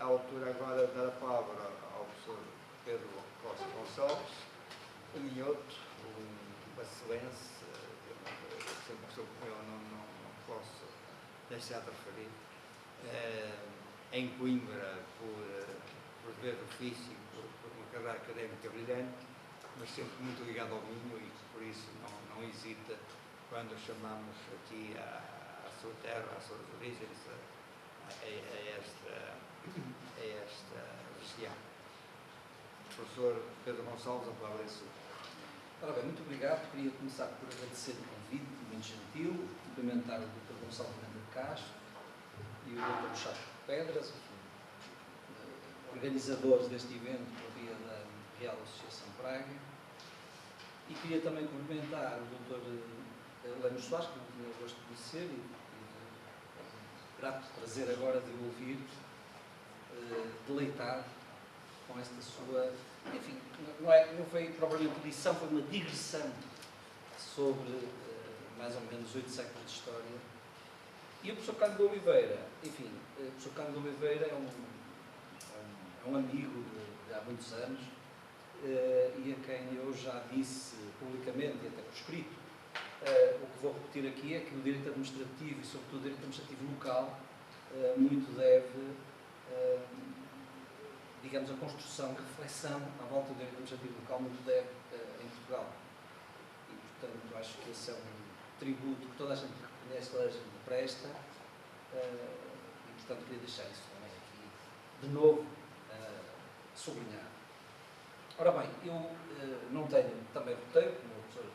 altura agora dar a palavra ao professor Pedro Costa Gonçalves, um minhoto, uma excelência, sempre sou como eu, não posso deixar de referir, em Coimbra, por dever ofício, por uma carreira académica brilhante, mas sempre muito ligado ao Minho e por isso não hesita quando chamamos aqui à sua terra, às suas origens, a esta região. Professor Pedro Gonçalves, a palavra é sua. Ora bem, muito obrigado. Queria começar por agradecer o convite, muito gentil, cumprimentar o Dr. Gonçalo Mendes de Castro e o Dr. Chato Pedras, organizadores deste evento por via da Real Associação Praga. E queria também cumprimentar o Dr. Lemos Soares, que não tinha o gosto de conhecer, e grato prazer agora de o ouvir, deleitado com esta sua, enfim, não foi propriamente lição, foi uma digressão sobre mais ou menos 8 séculos de história. E o professor Cândido Oliveira, enfim, o professor Cândido Oliveira é um amigo de há muitos anos, e a quem eu já disse publicamente e até por escrito, o que vou repetir aqui é que o direito administrativo e sobretudo o direito administrativo local muito deve, digamos, a construção e reflexão à volta do direito administrativo local muito deve em Portugal. E, portanto, acho que esse é um tributo que toda a gente reconhece, toda a gente presta, e, portanto, queria deixar isso também aqui, de novo, sublinhado. Ora bem, eu não tenho também roteiro, como o professor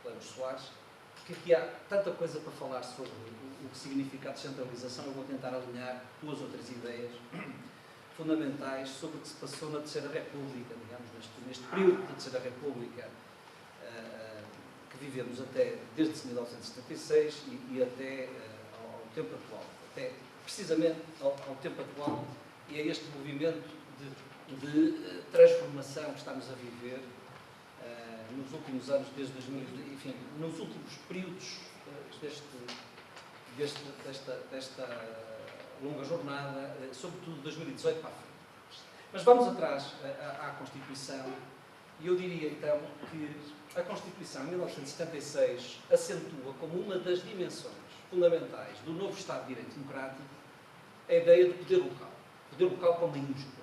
Lemos Soares, porque aqui há tanta coisa para falar sobre o que significa a descentralização. Eu vou tentar alinhar 2 ou 3 ideias fundamentais sobre o que se passou na Terceira República, digamos, neste período da Terceira República que vivemos até desde 1976 e até ao tempo atual, até precisamente ao tempo atual, e a este movimento de transformação que estamos a viver nos últimos anos, desde 2000, enfim, nos últimos períodos desta longa jornada, sobretudo de 2018 para a frente. Mas vamos atrás à Constituição, e eu diria então que a Constituição, em 1976, acentua como uma das dimensões fundamentais do novo Estado de Direito Democrático a ideia de poder local com maiúsculas.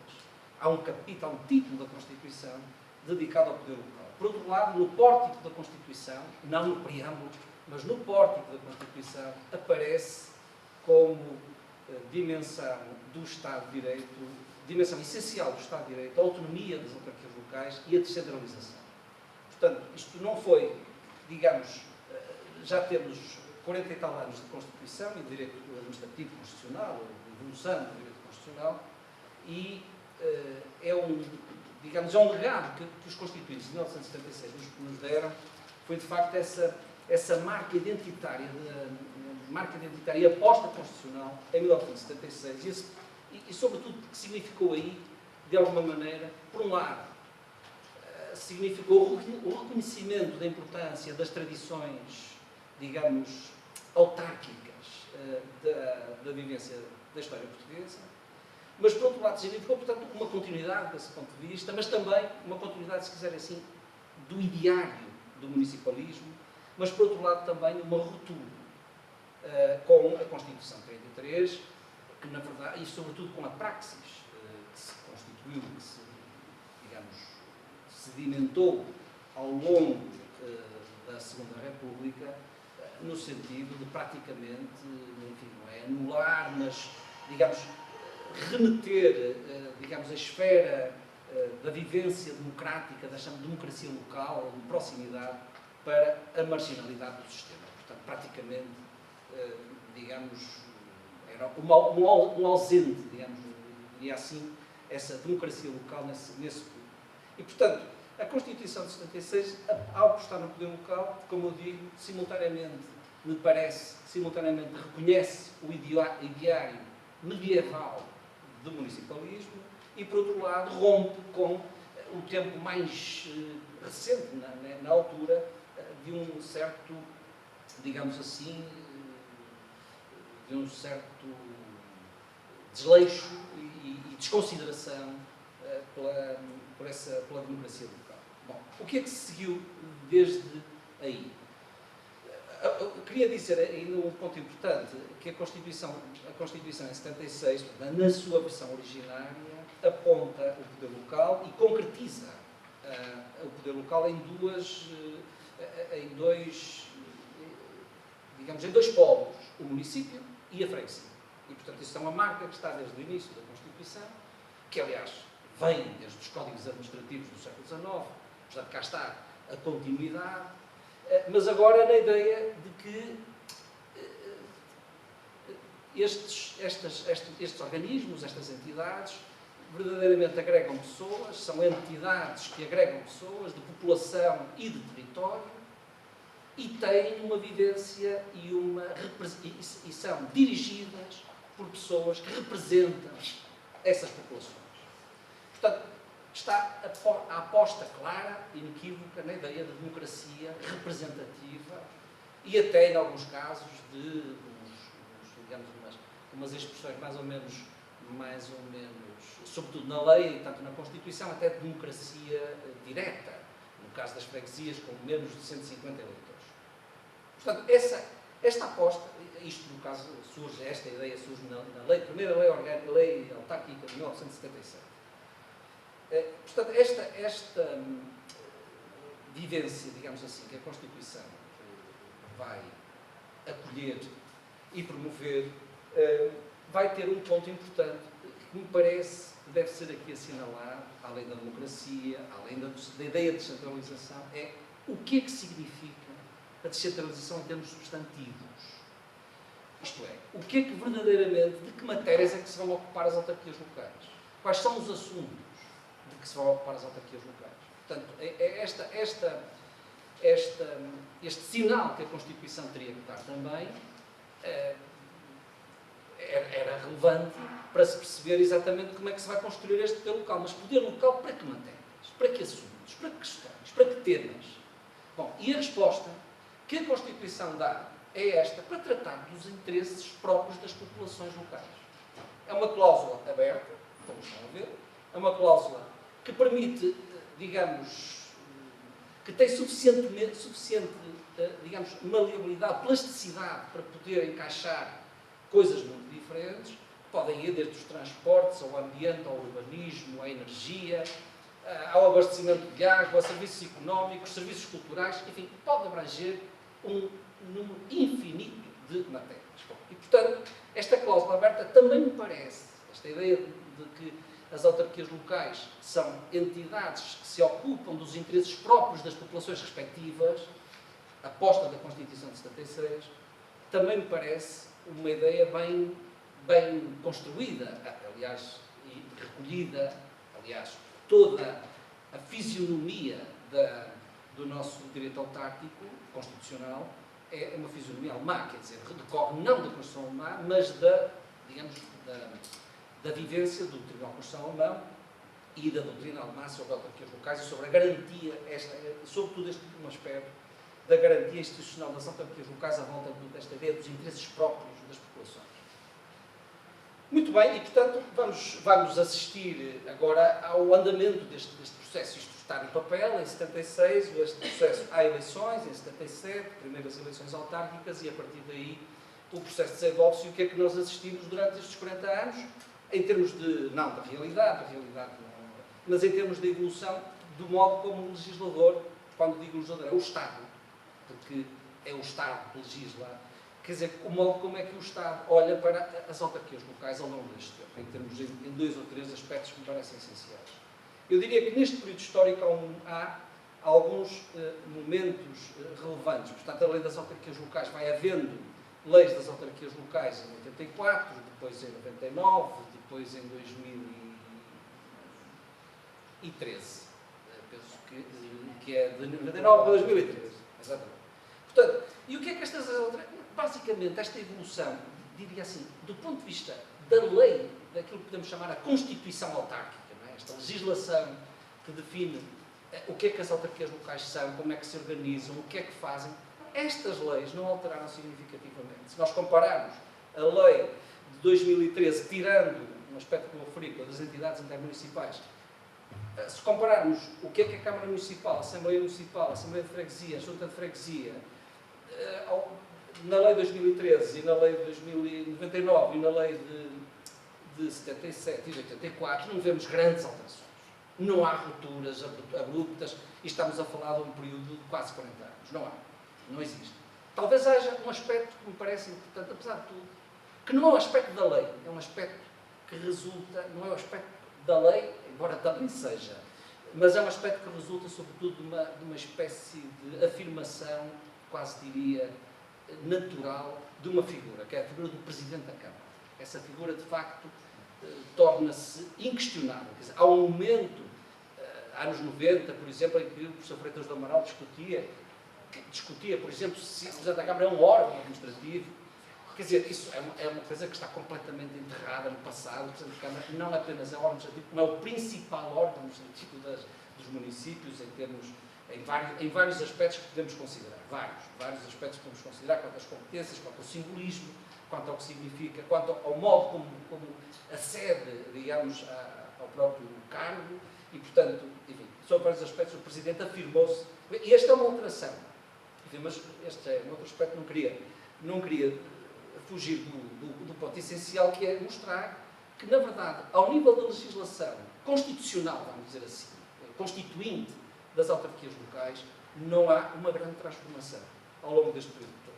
Há um capítulo, há um título da Constituição dedicado ao poder local. Por outro lado, no pórtico da Constituição, não no preâmbulo, mas no pórtico da Constituição, aparece como dimensão do Estado de Direito, dimensão essencial do Estado de Direito, a autonomia das autarquias locais e a descentralização. Portanto, isto não foi, digamos, já temos 40 e tal anos de Constituição e de Direito Administrativo Constitucional, de evolução do Direito Constitucional, e é um legado que os Constituintes de 1976 nos deram, foi de facto essa marca identitária e aposta constitucional em 1976 e sobretudo porque significou aí, de alguma maneira, por um lado, significou o reconhecimento da importância das tradições, digamos, autárquicas da vivência da história portuguesa, mas, por outro lado, significou, portanto, uma continuidade desse ponto de vista, mas também uma continuidade, se quiser assim, do ideário do municipalismo, mas, por outro lado, também uma ruptura com a Constituição 33, que, na verdade, e sobretudo com a praxis que se constituiu, que se, digamos, sedimentou ao longo da Segunda República, no sentido de praticamente, enfim, não é anular, mas, digamos, remeter, digamos, a esfera da vivência democrática, da chamada democracia local, de proximidade, para a marginalidade do sistema. Portanto, praticamente, digamos, era um ausente, digamos, e assim, essa democracia local nesse período. E, portanto, a Constituição de 76, ao apostar no poder local, como eu digo, simultaneamente, me parece, simultaneamente reconhece o ideário medieval do municipalismo e, por outro lado, rompe com o tempo mais recente, na altura, de um certo, digamos assim, de um certo desleixo e desconsideração pela democracia local. Bom, o que é que se seguiu desde aí? Eu queria dizer ainda um ponto importante, que a Constituição em 76, na sua versão originária, aponta o poder local e concretiza o poder local em dois polos, o município e a freguesia. E, portanto, isso é uma marca que está desde o início da Constituição, que, aliás, vem desde os códigos administrativos do século XIX, portanto, cá está a continuidade, mas agora na ideia de que estes organismos, estas entidades, verdadeiramente agregam pessoas, são entidades que agregam pessoas de população e de território e têm uma vivência e são dirigidas por pessoas que representam essas populações. Portanto, está a aposta clara e inequívoca na ideia de democracia representativa e até, em alguns casos, de umas expressões mais ou menos, sobretudo na lei e tanto na Constituição, até de democracia direta, no caso das freguesias com menos de 150 eleitores. Portanto, esta aposta, isto no caso esta ideia surge na primeira lei orgânica, lei autárquica de 1977. Portanto, esta vivência, digamos assim, que a Constituição vai acolher e promover, vai ter um ponto importante que me parece que deve ser aqui assinalado, além da democracia, além da ideia de descentralização, é o que é que significa a descentralização em termos substantivos. Isto é, o que é que verdadeiramente, de que matérias é que se vão ocupar as autarquias locais? Quais são os assuntos de que se vão ocupar as autarquias locais? Portanto, este sinal que a Constituição teria que dar também era relevante para se perceber exatamente como é que se vai construir este poder local. Mas poder local para que matérias? Para que assuntos? Para que questões? Para que temas? Bom, e a resposta que a Constituição dá é esta, para tratar dos interesses próprios das populações locais. É uma cláusula aberta, como estão a ver, é uma cláusula que permite, digamos, que tem suficiente, digamos, maleabilidade, plasticidade para poder encaixar coisas muito diferentes, que podem ir desde os transportes, ao ambiente, ao urbanismo, à energia, ao abastecimento de água, a serviços económicos, serviços culturais, enfim, pode abranger um número infinito de matérias. E, portanto, esta cláusula aberta também me parece, esta ideia de que as autarquias locais são entidades que se ocupam dos interesses próprios das populações respectivas, aposta da Constituição de 76, também me parece uma ideia bem construída, aliás, e recolhida, aliás, toda a fisionomia do nosso direito autárquico constitucional é uma fisionomia alemã, quer dizer, decorre não da Constituição alemã, mas da vivência do Tribunal Constitucional Alemão e da doutrina alemã sobre autarquias locais e sobre a garantia, sobretudo este último aspecto, da garantia institucional das autarquias locais à volta desta ideia dos interesses próprios das populações. Muito bem, e portanto vamos assistir agora ao andamento deste processo. Isto está no papel, em 76, este processo há eleições, em 77, primeiras eleições autárquicas, e a partir daí o processo desenvolve-se. E o que é que nós assistimos durante estes 40 anos, em termos de, não da realidade não, mas em termos de evolução do modo como o legislador, quando digo legislador, é o Estado, porque é o Estado que legisla, quer dizer, o modo como é que o Estado olha para as autarquias locais ao longo deste tempo, em dois ou três aspectos que me parecem essenciais. Eu diria que neste período histórico há alguns momentos relevantes. Portanto, a lei das autarquias locais vai havendo leis das autarquias locais em 84, depois em 99, depois em 2013. Penso que é de 99 a 2013. Exatamente. Portanto, e o que é que estas autarquias... Basicamente, esta evolução, diria assim, do ponto de vista da lei, daquilo que podemos chamar a Constituição autárquica, não é? Esta legislação que define o que é que as autarquias locais são, como é que se organizam, o que é que fazem, estas leis não alteraram significativamente. Se nós compararmos a lei de 2013, tirando um aspecto que eu referi, das entidades intermunicipais, se compararmos o que é a Câmara Municipal, a Assembleia Municipal, a Assembleia de Freguesia, a Junta de Freguesia, na Lei de 2013 e na Lei de 2099 e na Lei de 77 e de 84, não vemos grandes alterações. Não há rupturas abruptas e estamos a falar de um período de quase 40 anos. Não há. Não existe. Talvez haja um aspecto que me parece importante, apesar de tudo, que não é um aspecto da lei, é um aspecto que resulta, não é um aspecto da lei, embora também seja, mas é um aspecto que resulta, sobretudo, de uma espécie de afirmação, quase diria, natural, de uma figura, que é a figura do Presidente da Câmara. Essa figura, de facto, torna-se inquestionável. Quer dizer, há um momento, anos 90, por exemplo, em que o professor Freitas do Amaral discutia, por exemplo, se o Presidente da Câmara é um órgão administrativo. Quer dizer, isso é uma coisa que está completamente enterrada no passado. O Presidente da Câmara não apenas é órgão administrativo, como é o principal órgão administrativo dos municípios, em vários aspectos que podemos considerar. Vários aspectos que podemos considerar, quanto às competências, quanto ao simbolismo, quanto ao que significa, quanto ao modo como acede, digamos, ao próprio cargo. E, portanto, enfim, sobre vários aspectos, o Presidente afirmou-se. E esta é uma alteração. Enfim, mas este é um outro aspecto que não queria fugir do ponto essencial, que é mostrar que, na verdade, ao nível da legislação constitucional, vamos dizer assim, constituinte das autarquias locais, não há uma grande transformação ao longo deste período todo.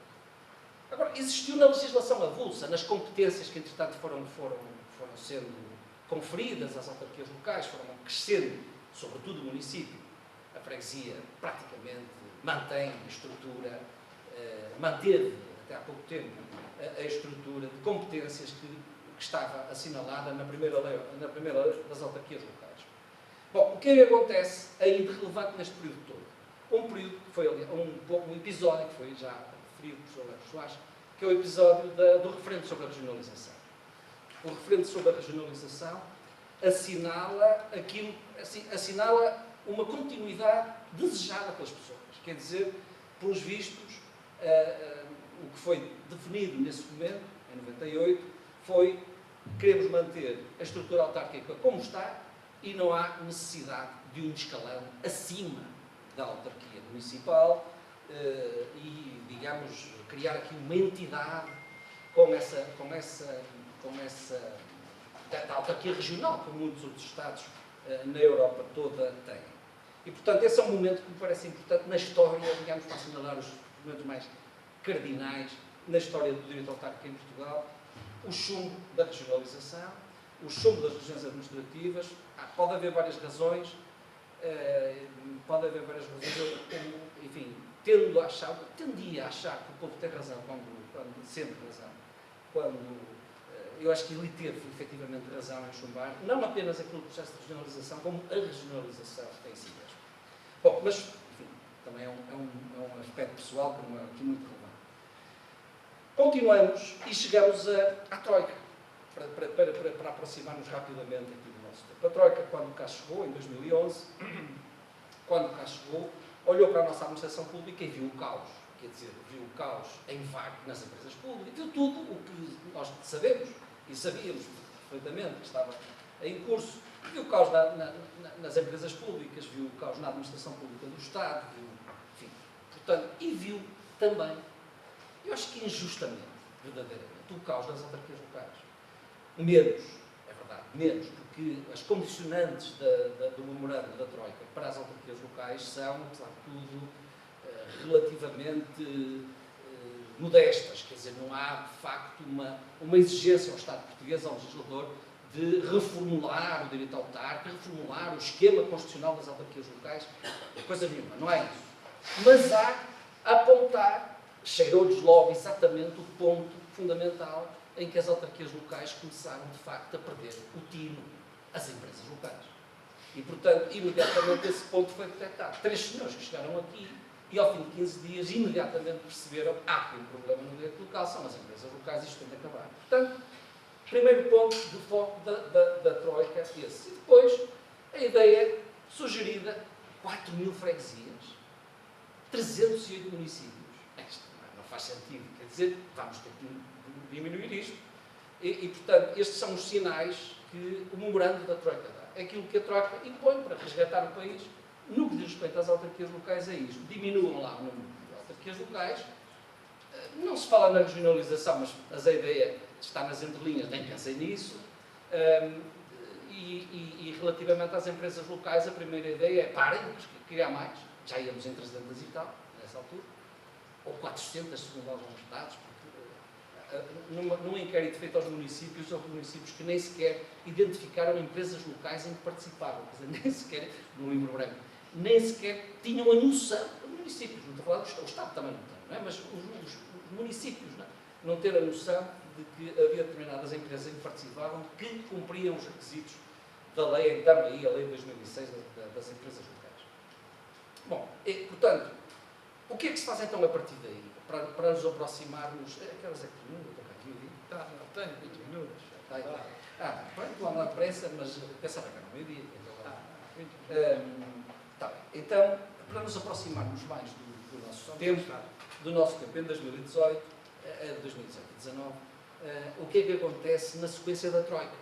Agora, existiu na legislação avulsa, nas competências que, entretanto, foram sendo conferidas às autarquias locais, foram crescendo, sobretudo o município. A freguesia, praticamente, mantém a estrutura, manteve, até há pouco tempo, a estrutura de competências que estava assinalada na primeira lei das autarquias locais. Bom, o que é que acontece aí de relevante neste período todo? Um período que foi um episódio que foi já referido por Sr. Soares, que é o episódio do referendo sobre a regionalização. O referendo sobre a regionalização assinala uma continuidade desejada pelas pessoas. Quer dizer, pelos vistos, o que foi definido nesse momento, em 98, foi queremos manter a estrutura autárquica como está e não há necessidade de um escalão acima da autarquia municipal e, digamos, criar aqui uma entidade da autarquia regional, como muitos outros Estados na Europa toda têm. E, portanto, esse é um momento que me parece importante na história, digamos, para assinalar os momentos mais cardinais na história do direito autárquico em Portugal, o chumbo da regionalização, o chumbo das regiões administrativas. Pode haver várias razões, eu, enfim, tendia a achar que o povo tem razão, sempre razão, eu acho que ele teve efetivamente razão em chumbar, não apenas aquele processo de regionalização, como a regionalização em si mesmo. Bom, mas, enfim, também é um aspecto pessoal que não é aqui muito relevante. Continuamos e chegamos à Troika, para aproximar-nos rapidamente aqui do nosso tempo. A Troika, quando cá chegou, em 2011, olhou para a nossa administração pública e viu o caos. Quer dizer, viu o caos em vago nas empresas públicas, viu tudo o que nós sabemos e sabíamos perfeitamente que estava em curso. Viu o caos nas empresas públicas, viu o caos na administração pública do Estado, enfim, portanto, e viu também, eu acho que injustamente, verdadeiramente, o caos das autarquias locais. Menos, é verdade, menos, porque as condicionantes do memorando da Troika para as autarquias locais são, apesar de tudo, relativamente modestas. Quer dizer, não há, de facto, uma exigência ao Estado português, ao legislador, de reformular o direito autárquico, reformular o esquema constitucional das autarquias locais, coisa nenhuma, não é isso. Mas há a apontar, cheirou-lhes logo exatamente o ponto fundamental em que as autarquias locais começaram, de facto, a perder o tino, as empresas locais. E, portanto, imediatamente esse ponto foi detectado. 3 senhores que chegaram aqui e, ao fim de 15 dias, imediatamente perceberam que há aqui um problema no direito local, são as empresas locais, isto tem de acabar. Portanto, primeiro ponto de foco da Troika, esse. E depois, a ideia sugerida, 4.000 freguesias, 308 municípios. Isto não faz sentido. Quer dizer, vamos ter que diminuir isto. portanto, estes são os sinais que o memorando da Troika dá. É aquilo que a Troika impõe para resgatar o país. No que diz respeito às autarquias locais, é isto. Diminuam lá o número de autarquias locais. Não se fala na regionalização, mas a ideia está nas entrelinhas, nem pensei nisso. E relativamente às empresas locais, a primeira ideia é parem de criar mais. Já íamos em 300 e tal, nessa altura. Ou 400, segundo alguns dados. Num inquérito feito aos municípios, houve municípios que nem sequer identificaram empresas locais em que participavam. Quer dizer, nem sequer, no livro branco, nem sequer tinham a noção, os municípios, não estou a falar do Estado, o Estado também não tem, não é? Mas os municípios não ter a noção de que havia determinadas empresas em que participavam que cumpriam os requisitos da lei, então, aí, a lei de 2006 das empresas locais. Bom, portanto, o que é que se faz então a partir daí? Para nos aproximarmos. Aquelas aqui, não estou cá aqui, não tenho 20 minutos. Pronto, vamos lá depressa, mas pensava que era meio-dia. Tá bem. Então, para nos aproximarmos mais do nosso tempo, em 2018, 2019, o que é que acontece na sequência da Troika?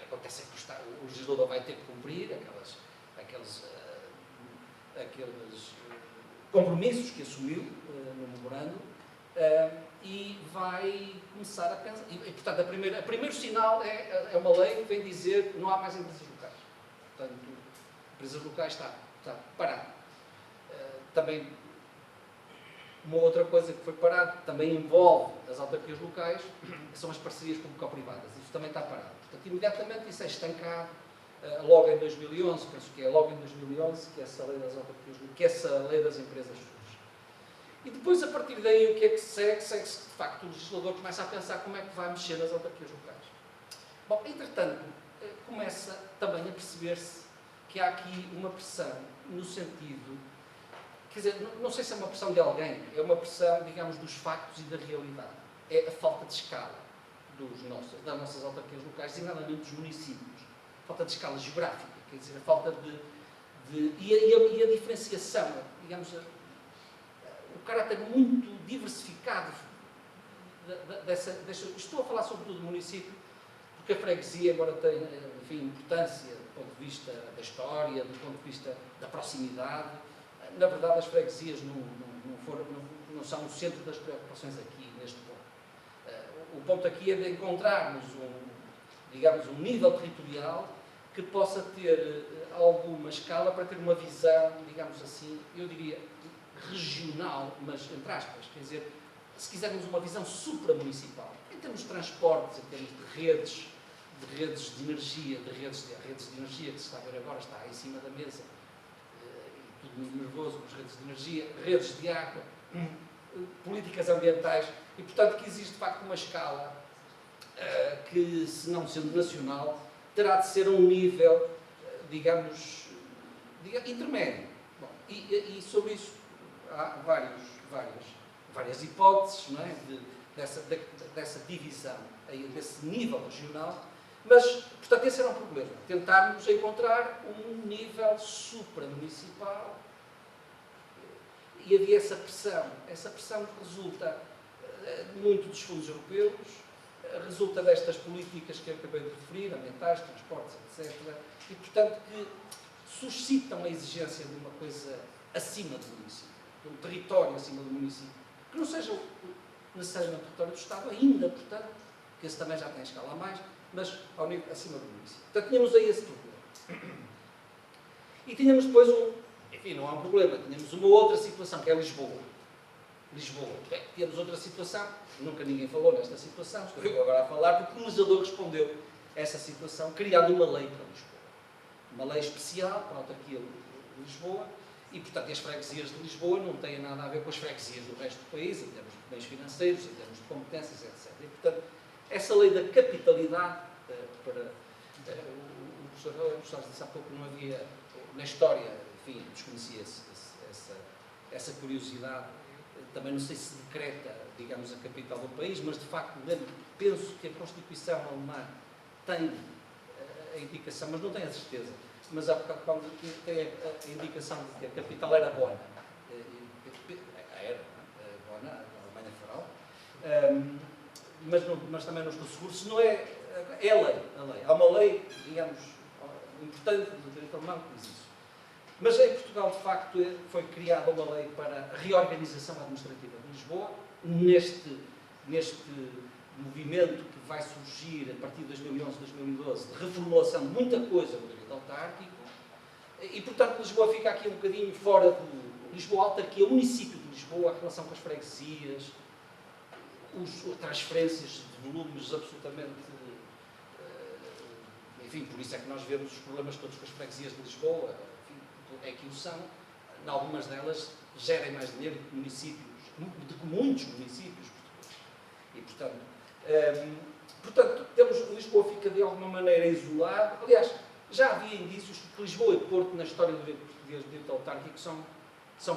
Acontece que o legislador vai ter que cumprir aqueles compromissos que assumiu no memorando e vai começar a pensar. E portanto, o primeiro sinal é uma lei que vem dizer que não há mais empresas locais. Portanto, empresas locais está parado. Também, uma outra coisa que foi parada, também envolve as autarquias locais, que são as parcerias público-privadas. Isso também está parado. Portanto, imediatamente isso é estancado. Logo em 2011, penso que é logo em 2011 que essa lei das autarquias, que essa lei das empresas surge. E depois, a partir daí, o que é que segue? Segue-se que, de facto, o legislador começa a pensar como é que vai mexer nas autarquias locais. Bom, entretanto, começa também a perceber-se que há aqui uma pressão no sentido, quer dizer, não sei se é uma pressão de alguém, é uma pressão, digamos, dos factos e da realidade. É a falta de escala das nossas autarquias locais, designadamente dos municípios. Falta de escala geográfica, quer dizer, a falta e a diferenciação, digamos, o caráter muito diversificado estou a falar sobretudo do município, porque a freguesia agora tem, enfim, importância do ponto de vista da história, do ponto de vista da proximidade. Na verdade, as freguesias não são o centro das preocupações aqui, neste ponto. O ponto aqui é de encontrarmos um nível territorial que possa ter alguma escala para ter uma visão, digamos assim, eu diria regional, mas entre aspas, quer dizer, se quisermos uma visão supramunicipal, em termos de transportes, em termos de redes de energia, redes de energia que se está a ver agora, está em cima da mesa, e tudo muito nervoso, mas redes de energia, redes de água, políticas ambientais, e portanto que existe de facto uma escala que, se não sendo nacional, terá de ser a um nível, digamos, intermédio. Bom, e sobre isso há várias hipóteses, não é? dessa divisão, desse nível regional, mas, portanto, esse era um problema. Tentarmos encontrar um nível supramunicipal e havia essa pressão que resulta muito dos fundos europeus, resulta destas políticas que eu acabei de referir, ambientais, transportes, etc. E, portanto, que suscitam a exigência de uma coisa acima do município, de um território acima do município, que não seja necessariamente o território do Estado, ainda, portanto, que esse também já tem escala a mais, mas ao nível acima do município. Portanto, tínhamos aí esse problema. E tínhamos depois enfim, não há um problema, tínhamos uma outra situação, que é Lisboa. Bem, tínhamos outra situação, nunca ninguém falou nesta situação, estou eu agora a falar, porque o legislador respondeu a essa situação, criando uma lei para Lisboa. Uma lei especial para a autarquia de Lisboa, e, portanto, as freguesias de Lisboa não têm nada a ver com as freguesias do resto do país, em termos de bens financeiros, em termos de competências, etc. E, portanto, essa lei da capitalidade, o professor disse há pouco que não havia, na história, enfim, desconhecia essa curiosidade, também não sei se decreta, digamos, a capital do país, mas, de facto, penso que a Constituição alemã tem a indicação, mas não tenho a certeza, mas há bocado quando tem a indicação de que a capital era Bonn. Era, Bonn, a Alemanha Federal. mas também não estou seguro se não é a lei. Há uma lei, digamos, importante do direito alemão que diz isso. Mas em Portugal, de facto, foi criada uma lei para a reorganização administrativa de Lisboa, neste movimento que vai surgir a partir de 2011, 2012, de reformulação de muita coisa no direito autárquico, e, portanto, Lisboa fica aqui um bocadinho fora de Lisboa, autarquia, o município de Lisboa, a relação com as freguesias, as transferências de volumes absolutamente... Enfim, por isso é que nós vemos os problemas todos com as freguesias de Lisboa, enfim, é que o são. Em algumas delas gerem mais dinheiro que municípios, de que muitos municípios portugueses. E, portanto, Lisboa fica de alguma maneira isolado. Aliás, já havia indícios de que Lisboa e Porto, na história do direito português, do direito autárquico, são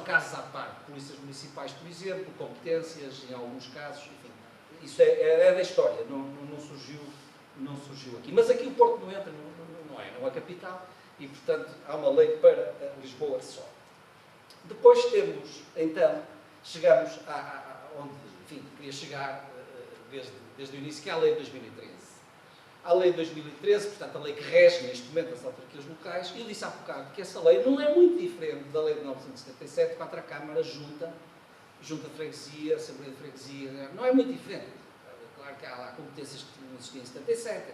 casos à parte. Polícias municipais, por exemplo, competências, em alguns casos, enfim. Isso é da história, não surgiu aqui. Mas aqui o Porto não entra, não é capital, e, portanto, há uma lei para Lisboa só. Depois temos, então, chegamos onde, enfim, queria chegar desde o início, que é a Lei de 2013. A Lei de 2013, portanto, a lei que rege neste momento as autarquias locais, e eu disse há bocado que essa lei não é muito diferente da Lei de 1977, contra a Câmara Junta de Freguesia, Assembleia de Freguesia, não é muito diferente. Claro que há lá competências que não existiam em 77,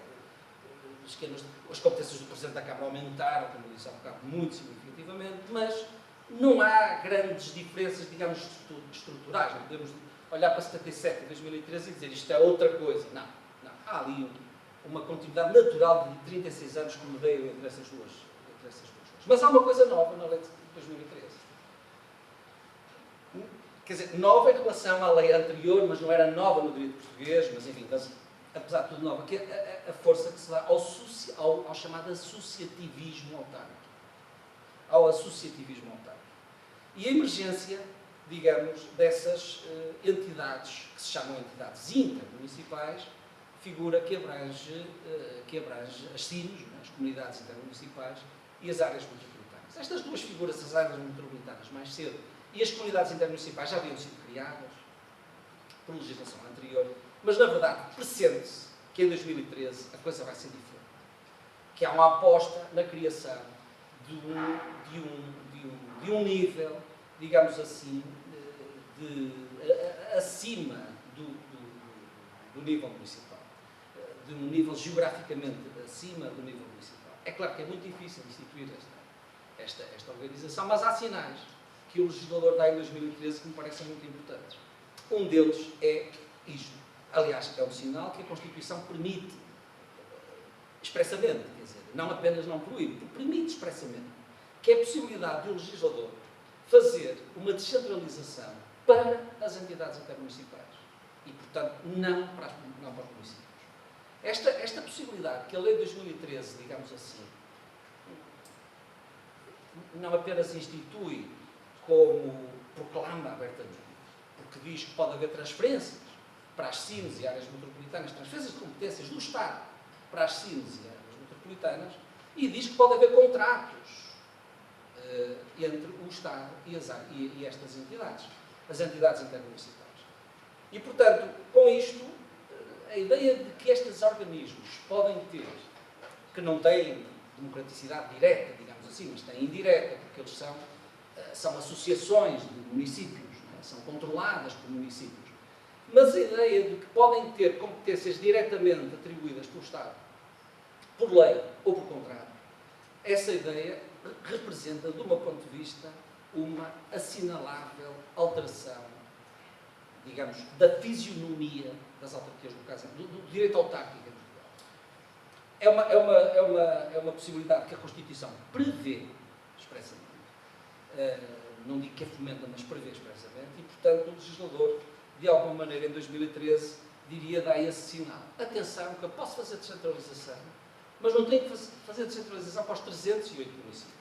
as competências do Presidente da Câmara aumentaram, como eu disse há bocado, muito significativamente, mas não há grandes diferenças, digamos, estruturais. Não podemos olhar para 77 e 2013 e dizer isto é outra coisa. Não. Há ali uma continuidade natural de 36 anos que mudei entre essas duas coisas. Mas há uma coisa nova na lei de 2013. Quer dizer, nova em relação à lei anterior, mas não era nova no direito português, mas enfim, apesar de tudo nova, que é a força que se dá ao chamado associativismo autárquico. Ao associativismo autárquico. E a emergência, digamos, dessas entidades, que se chamam entidades intermunicipais, figura que abrange as CIMs, as comunidades intermunicipais, e as áreas metropolitanas. Estas duas figuras, as áreas metropolitanas, mais cedo, e as comunidades intermunicipais já haviam sido criadas por legislação anterior, mas, na verdade, pressente-se que em 2013 a coisa vai ser diferente. Que há uma aposta na criação de um nível, digamos assim, acima do nível municipal. De um nível geograficamente acima do nível municipal. É claro que é muito difícil instituir esta organização, mas há sinais que o legislador dá em 2013 que me parecem muito importantes. Um deles é isto. Aliás, é um sinal que a Constituição permite expressamente, quer dizer, não apenas não proíbe, permite expressamente, que é a possibilidade do legislador fazer uma descentralização para as entidades intermunicipais e, portanto, não para os municípios. Esta possibilidade que a Lei de 2013, digamos assim, não apenas institui como proclama abertamente, porque diz que pode haver transferências para as CIMs e áreas metropolitanas, transferências de competências do Estado para as CIMs e áreas metropolitanas, e diz que pode haver contratos entre o Estado e estas entidades, as entidades intermunicipais. E, portanto, com isto, a ideia de que estes organismos podem ter, que não têm democraticidade direta, digamos assim, mas têm indireta, porque eles são associações de municípios, não é? São controladas por municípios, mas a ideia de que podem ter competências diretamente atribuídas pelo Estado, por lei ou por contrato, essa ideia representa, do meu ponto de vista, uma assinalável alteração, digamos, da fisionomia das autarquias locais, do direito autárquico em Portugal. É uma possibilidade que a Constituição prevê expressamente. Não digo que a fomenta, mas prevê expressamente, e, portanto, o legislador, de alguma maneira, em 2013, diria, dá esse sinal. Atenção, que eu posso fazer descentralização, mas não tenho que fazer descentralização para os 308 municípios.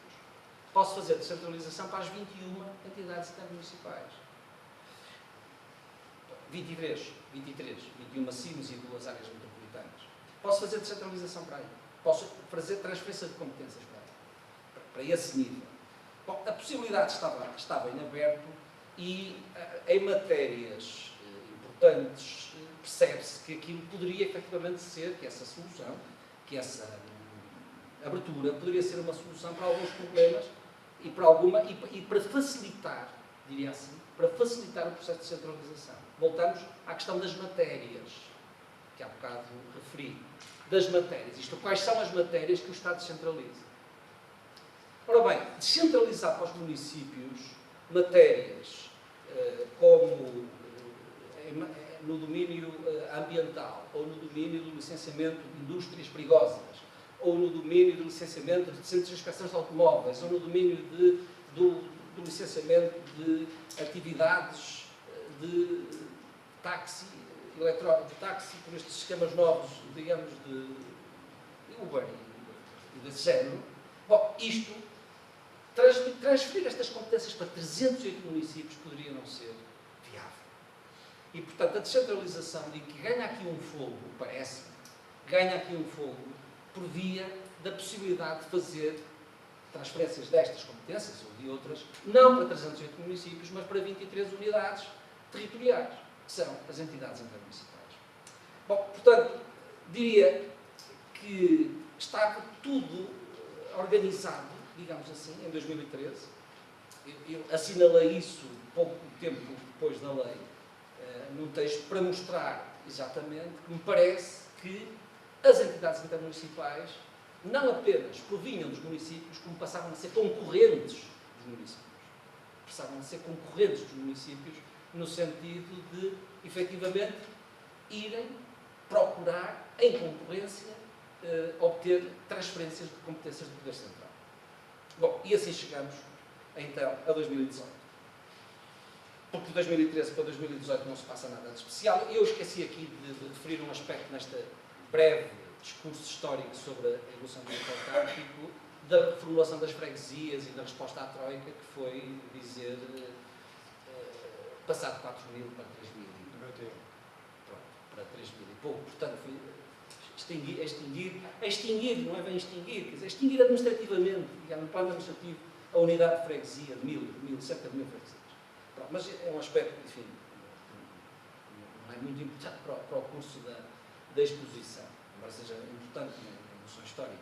Posso fazer descentralização para as 21 entidades intermunicipais. 21 CIMs e 2 áreas metropolitanas. Posso fazer descentralização para aí. Posso fazer transferência de competências para esse nível. Bom, a possibilidade estava em aberto e em matérias importantes percebe-se que aquilo poderia efetivamente ser, que essa solução, que essa abertura poderia ser uma solução para alguns problemas e para facilitar, diria assim, para facilitar o processo de centralização. Voltamos à questão das matérias, que há bocado referi. Das matérias. Isto, quais são as matérias que o Estado descentraliza? Ora bem, descentralizar para os municípios matérias como no domínio ambiental, ou no domínio do licenciamento de indústrias perigosas, ou no domínio do licenciamento de centros de inspeção de automóveis, ou no domínio do licenciamento de atividades de táxi, de táxi por estes sistemas novos, digamos, de Uber e desse género. Bom, isto, transferir estas competências para 308 municípios poderia não ser viável. E, portanto, a descentralização de que ganha aqui um fogo, parece, ganha aqui um fogo por via da possibilidade de fazer transferências destas competências ou de outras, não para 308 municípios, mas para 23 unidades territoriais, que são as entidades intermunicipais. Bom, portanto, diria que estava tudo organizado, digamos assim, em 2013. Eu assinalei isso pouco tempo depois da lei, num texto para mostrar exatamente que me parece que as entidades intermunicipais não apenas provinham dos municípios, como passavam a ser concorrentes dos municípios. Passavam a ser concorrentes dos municípios no sentido de, efetivamente, irem procurar, em concorrência, obter transferências de competências do Poder Central. Bom, e assim chegamos, então, a 2018. Porque de 2013 para 2018 não se passa nada de especial. Eu esqueci aqui de referir um aspecto nesta breve discurso histórico sobre a evolução do mercado autárquico, da reformulação das freguesias e da resposta à Troika, que foi dizer passar de 4.000 para 3.000. Pronto, para 3.000 e pouco. Portanto, foi extinguir, não é bem extinguir, quer dizer, extinguir administrativamente, digamos, no plano administrativo, a unidade de freguesia de cerca de 1.000 freguesias. Pronto, mas é um aspecto, enfim, não é muito importante para o curso da exposição, embora seja importante na noção histórica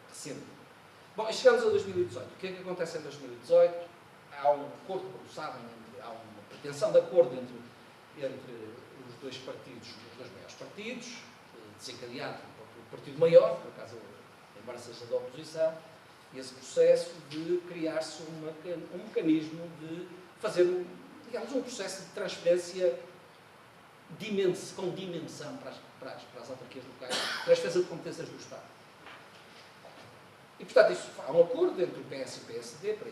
recente. Bom, e chegamos a 2018. O que é que acontece em 2018? Há um acordo, como sabem, há uma pretensão de acordo entre os dois partidos, os dois maiores partidos, desencadeado pelo partido maior, por acaso, embora seja da oposição, esse processo de criar-se um mecanismo de fazer, digamos, um processo de transferência com dimensão para as autarquias locais, transferência de competências do Estado. E, portanto, há um acordo entre o PS e o PSD para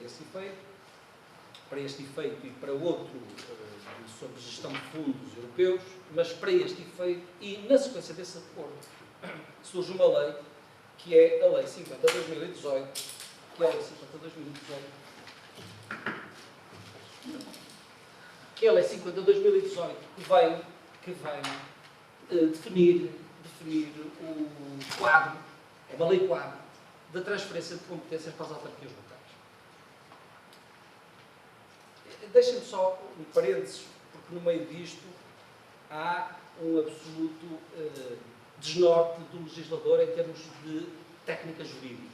este efeito e para outro sobre gestão de fundos europeus, mas para este efeito e na sequência desse acordo surge uma lei que é a Lei 50/2018, que é a Lei 50/2018, que vem definir o quadro, é uma lei quadro, da transferência de competências para as autarquias locais. Deixem-me só um parênteses, porque no meio disto há um absoluto desnorte do legislador em termos de técnica jurídica.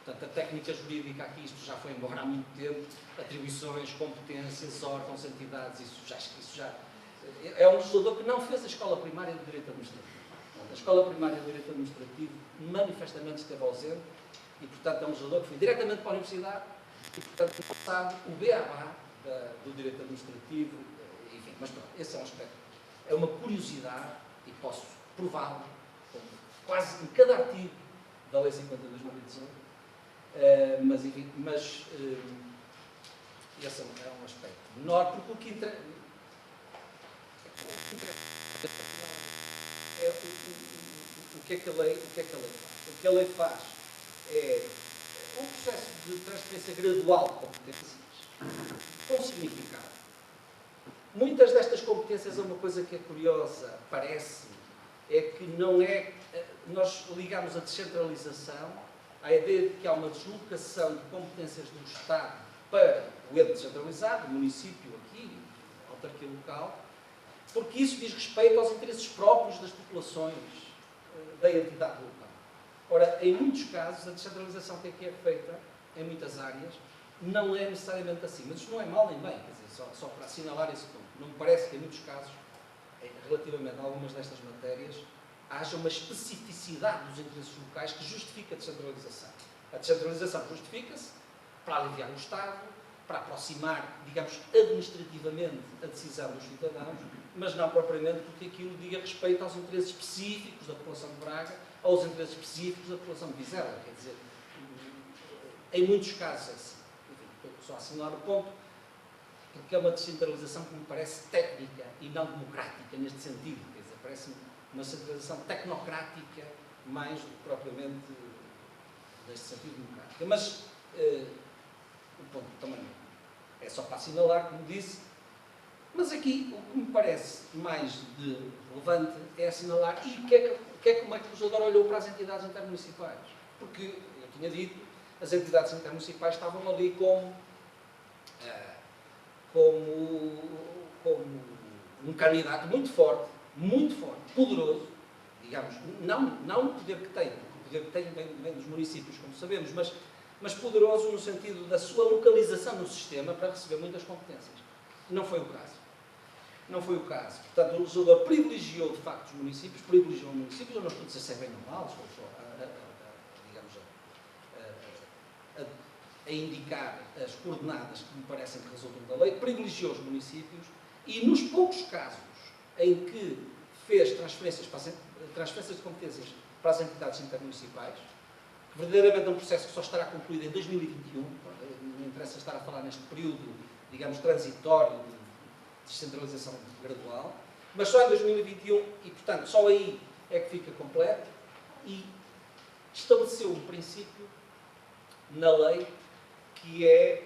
Portanto, a técnica jurídica aqui, isto já foi embora há muito tempo, atribuições, competências, órgãos, entidades, isso já é um legislador que não fez a escola primária de Direito Administrativo. A escola primária de Direito Administrativo manifestamente esteve ausente e, portanto, é um legislador que foi diretamente para a Universidade e, portanto, não sabe o beabá do Direito Administrativo, enfim, mas pronto, esse é um aspecto. É uma curiosidade e posso prová-lo, quase em cada artigo da Lei 50/2018, mas, enfim, esse é um aspecto menor, porque o que interessa é o que é que a lei faz. O que a lei faz é um processo de transferência gradual de competências com significado. Muitas destas competências, é uma coisa que é curiosa, parece, é que não é... Nós ligamos a descentralização à ideia de que há uma deslocação de competências do Estado para o ente descentralizado, o município aqui, a autarquia local, porque isso diz respeito aos interesses próprios das populações da entidade local. Ora, em muitos casos, a descentralização que aqui é feita, em muitas áreas, não é necessariamente assim. Mas isto não é mal nem bem, quer dizer, só para assinalar esse ponto. Não me parece que, em muitos casos, relativamente a algumas destas matérias, haja uma especificidade dos interesses locais que justifique a descentralização. A descentralização justifica-se para aliviar o Estado, para aproximar, digamos, administrativamente a decisão dos cidadãos, mas não propriamente porque aquilo diga respeito aos interesses específicos da população de Braga, aos interesses específicos da população de Vizela. Quer dizer, em muitos casos é assim. Enfim, só assinalar o ponto, porque é uma descentralização que me parece técnica e não democrática neste sentido. Quer dizer, parece-me uma centralização tecnocrática mais do que propriamente neste sentido democrática. Mas o ponto também é só para assinalar, como disse. Mas aqui o que me parece mais de relevante é assinalar e como é que o legislador olhou para as entidades intermunicipais. Porque, eu tinha dito, as entidades intermunicipais estavam ali como um candidato muito forte, poderoso, digamos, não o poder que tem, porque o poder que tem vem dos municípios, como sabemos, mas poderoso no sentido da sua localização no sistema para receber muitas competências. Não foi o caso. Não foi o caso. Portanto, o legislador privilegiou, de facto, os municípios, eu não estou a dizer se é bem ou mal, estou digamos, a indicar as coordenadas que me parecem que resultam da lei, privilegiou os municípios e, nos poucos casos em que fez transferências de competências para as entidades intermunicipais, que verdadeiramente é um processo que só estará concluído em 2021, não me interessa estar a falar neste período, digamos, transitório de descentralização gradual, mas só em 2021 e, portanto, só aí é que fica completo e estabeleceu um princípio na lei que é,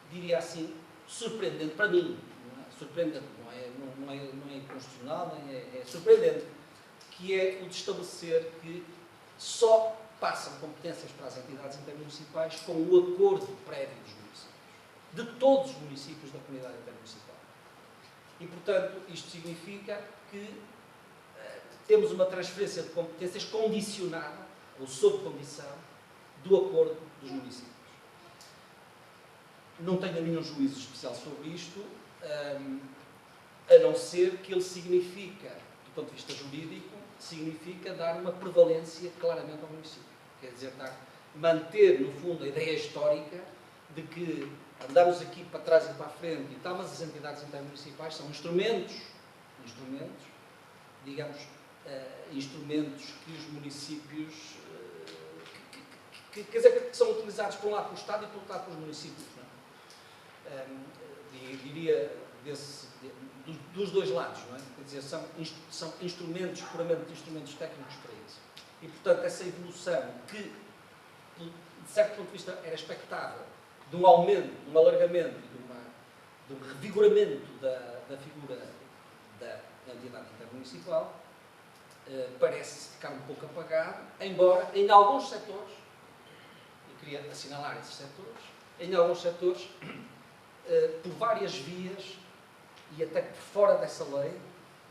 diria assim, surpreendente para mim. Não é? Surpreendente, não é inconstitucional, nem é surpreendente, que é o de estabelecer que só passam competências para as entidades intermunicipais com o acordo prévio dos municípios, de todos os municípios da comunidade intermunicipal. E, portanto, isto significa que temos uma transferência de competências condicionada, ou sob condição, do acordo dos municípios. Não tenho nenhum juízo especial sobre isto, a não ser que ele significa, do ponto de vista jurídico, significa dar uma prevalência claramente ao município. Quer dizer, manter, no fundo, a ideia histórica de que andamos aqui para trás e para a frente e tal, mas as entidades intermunicipais são instrumentos, digamos, instrumentos que os municípios, quer dizer, que são utilizados por um lado pelo Estado e por outro lado pelos municípios. Não é? Diria dos dois lados, não é? Quer dizer, são instrumentos, puramente instrumentos técnicos para isso. E, portanto, essa evolução que, de certo ponto de vista, era expectável, de um aumento, de um alargamento, de um revigoramento da figura da entidade intermunicipal, parece ficar um pouco apagado, embora em alguns setores, eu queria assinalar esses setores, em alguns setores, por várias vias, e até por fora dessa lei,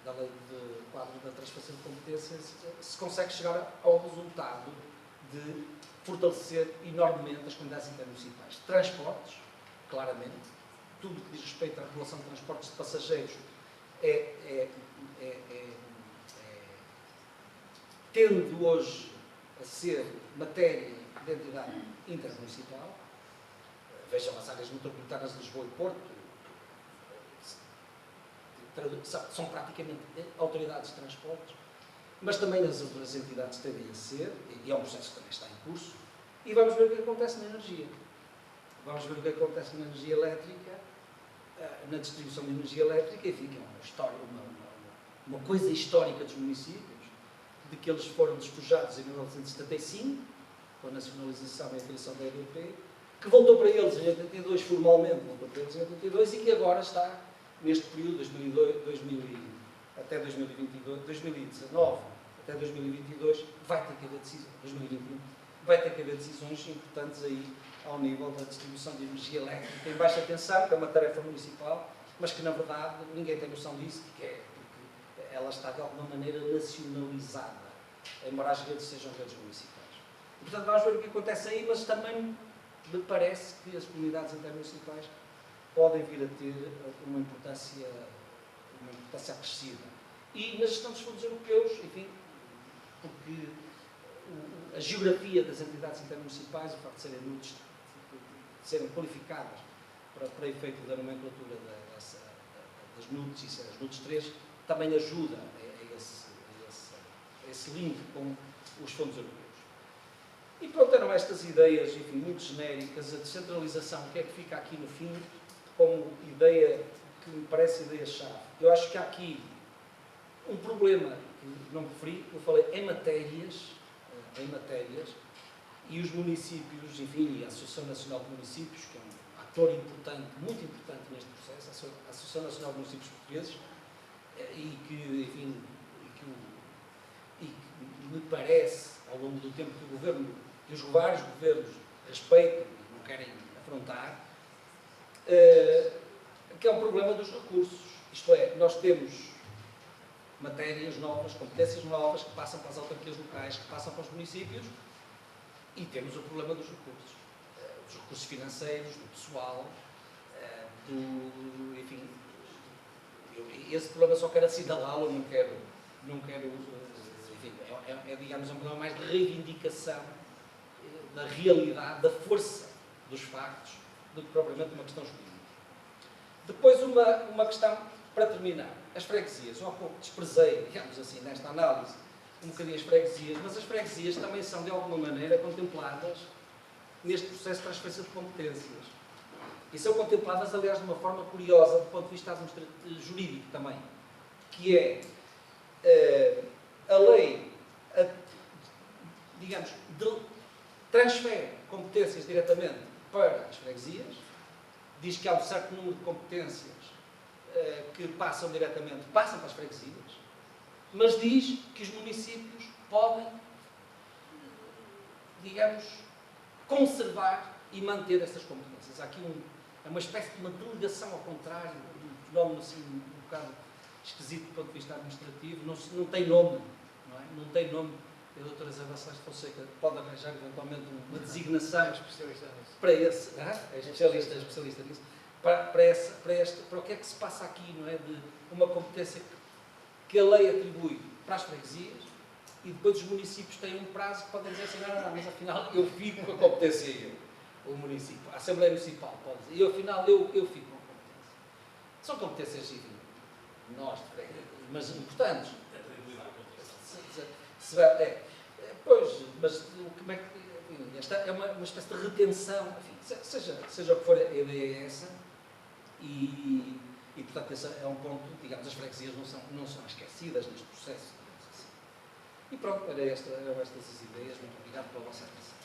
da lei de quadro da transferência de competências, se consegue chegar ao resultado de fortalecer enormemente as comunidades intermunicipais. Transportes, claramente, tudo que diz respeito à regulação de transportes de passageiros tende hoje a ser matéria de entidade intermunicipal. Vejam as áreas metropolitanas de Lisboa e Porto, são praticamente autoridades de transportes, mas também as outras entidades tendem a ser, e é um processo que também está em curso, e vamos ver o que acontece na energia. Vamos ver o que acontece na energia elétrica, na distribuição de energia elétrica, enfim, que é uma história, uma coisa histórica dos municípios, de que eles foram despojados em 1975, com a nacionalização e a criação da EDP, que voltou para eles em 82, formalmente voltou para eles em 82, e que agora está, neste período, até 2022, 2019 até 2022, vai ter que haver decisões, 2021, vai ter que haver decisões importantes aí ao nível da distribuição de energia elétrica em baixa tensão, que é uma tarefa municipal, mas que, na verdade, ninguém tem noção disso, porque ela está de alguma maneira nacionalizada, embora as redes sejam redes municipais. E, portanto, vamos ver o que acontece aí, mas também me parece que as comunidades intermunicipais podem vir a ter uma importância acrescida. E na gestão dos fundos europeus, enfim, porque a geografia das entidades intermunicipais, o facto de serem NUTs, de serem qualificadas para efeito da nomenclatura das NUTs e ser as NUTs 3, também ajuda a esse link com os fundos europeus. E pronto, eram estas ideias, enfim, muito genéricas. A descentralização, o que é que fica aqui no fim, como ideia que me parece ideia-chave? Eu acho que há aqui um problema que não referi, eu falei em matérias, e os municípios, enfim, a Associação Nacional de Municípios, que é um ator importante, muito importante neste processo, a Associação Nacional de Municípios Portugueses, e que, enfim, e que me parece, ao longo do tempo que o governo, que os vários governos respeitam e não querem afrontar, que é um problema dos recursos. Isto é, nós temos matérias novas, competências novas, que passam para as autarquias locais, que passam para os municípios, e temos o problema dos recursos financeiros, do pessoal, enfim, esse problema só quero assinalá-lo, não quero, enfim, digamos, um problema mais de reivindicação da realidade, da força dos factos, do que propriamente uma questão jurídica. Depois, uma questão, para terminar, as freguesias. Eu há pouco desprezei, digamos assim, nesta análise, um bocadinho as freguesias, mas as freguesias também são, de alguma maneira, contempladas neste processo de transferência de competências. E são contempladas, aliás, de uma forma curiosa, do ponto de vista jurídico também, que é a lei, digamos, transfere competências diretamente para as freguesias, diz que há um certo número de competências que passam diretamente, passam para as freguesias, mas diz que os municípios podem, digamos, conservar e manter essas competências. Há aqui uma espécie de uma delegação ao contrário, um fenómeno assim um bocado esquisito do ponto de vista administrativo, não tem nome, não é? Não tem nome. A doutora Isabel Salles de Fonseca pode arranjar eventualmente uma designação para esse, é especialista nisso, para o que é que se passa aqui, não é? De uma competência que a lei atribui para as freguesias e depois os municípios têm um prazo que podem dizer assim, não, mas afinal eu fico com a competência, o município, a Assembleia Municipal pode dizer, e afinal eu fico com a competência. São competências, enfim, nós, mas importantes. Pois, mas como é que, enfim, esta é uma espécie de retenção, enfim, seja o que for, a ideia é essa, e portanto esse é um ponto, digamos, as freguesias não são esquecidas neste processo, digamos assim. E pronto, eram estas as ideias, muito obrigado pela vossa atenção.